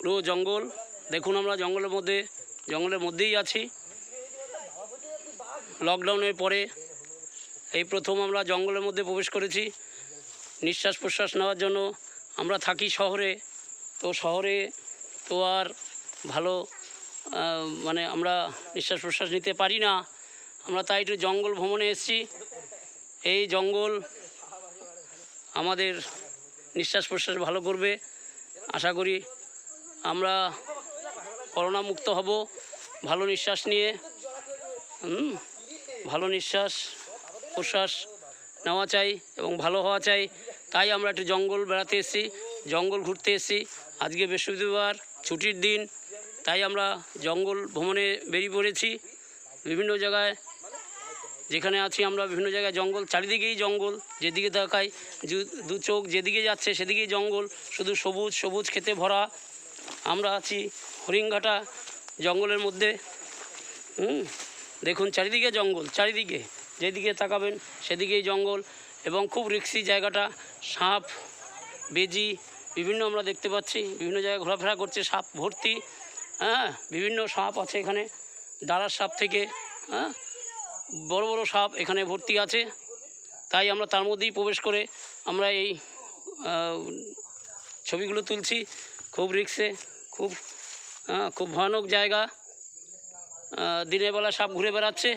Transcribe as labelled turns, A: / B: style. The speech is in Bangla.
A: পুরো জঙ্গল। দেখুন আমরা জঙ্গলের মধ্যেই আছি। লকডাউনের পরে এই প্রথম আমরা জঙ্গলের মধ্যে প্রবেশ করেছি নিঃশ্বাস প্রশ্বাস নেওয়ার জন্য। আমরা থাকি শহরে, তো শহরে তো আর ভালো মানে আমরা নিঃশ্বাস প্রশ্বাস নিতে পারি না। আমরা তাই একটু জঙ্গল ভ্রমণে এসেছি। এই জঙ্গল আমাদের নিঃশ্বাস প্রশ্বাস ভালো করবে। আশা করি আমরা করোনা মুক্ত হব ভালো নিঃশ্বাস নিয়ে। ভালো নিঃশ্বাস প্রশ্বাস নেওয়া চাই এবং ভালো হওয়া চাই। তাই আমরা একটু জঙ্গল বেড়াতে এসেছি, জঙ্গল ঘুরতে এসেছি। আজকে বৃহস্পতিবার, ছুটির দিন, তাই আমরা জঙ্গল ভ্রমণে বেরিয়ে পড়েছি। বিভিন্ন জায়গায় যেখানে আছি আমরা বিভিন্ন জায়গায় জঙ্গল, চারিদিকেই জঙ্গল। যেদিকে তাকাই দু চোখ যেদিকে যাচ্ছে সেদিকেই জঙ্গল, শুধু সবুজ সবুজ খেতে ভরা। আমরা আছি হরিণঘাটা জঙ্গলের মধ্যে। দেখুন চারিদিকে জঙ্গল, চারিদিকে যেদিকে তাকাবেন সেদিকেই জঙ্গল এবং খুব রিস্কি জায়গাটা। সাপ বেজি বিভিন্ন আমরা দেখতে পাচ্ছি, বিভিন্ন জায়গায় ঘোরাফেরা করছে, সাপ ভর্তি। বিভিন্ন সাপ আছে এখানে, ডালার সাপ থেকে বড় বড় সাপ এখানে ভর্তি আছে। তাই আমরা তার মধ্যেই প্রবেশ করে আমরা এই ছবিগুলো তুলছি। খুব রিস্কে, খুব ভয়ানক জায়গা। দিনের বেলা সাপ ঘুরে বেড়াচ্ছে।